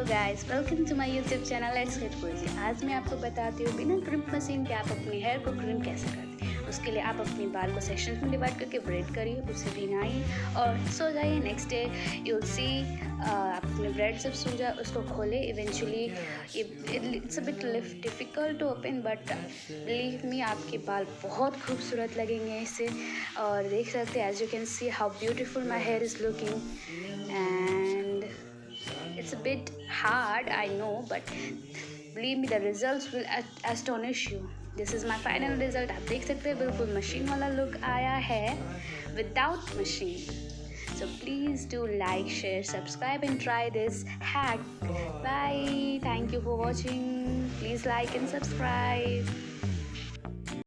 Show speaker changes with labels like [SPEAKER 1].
[SPEAKER 1] Guys, welcome to my YouTube channel let's get cosy. आज मैं आपको बताती हूँ बिना क्रिम्प मशीन के आप अपने हेयर को क्रिम्प कैसे करते हैं। उसके लिए आप अपने बाल को सेक्शन में डिवाइड करके ब्रेड करिए, उसे भिगाइए और सो जाइए। नेक्स्ट डे यूल सी आप अपने ब्रेड जब सूख जाए उसको खोले। Eventually it's a bit difficult to open but believe me आपके बाल बहुत खूबसूरत लगेंगे इससे। और देख सकते हैं as you can see how beautiful my hair is looking and it's a bit hard, I know, but believe me the results will astonish you. This is my final result. आप देख सकते हैं बिल्कुल मशीन वाला look आया है without machine. So please do like, share, subscribe and try this hack. Bye. Thank you for watching. Please like and subscribe.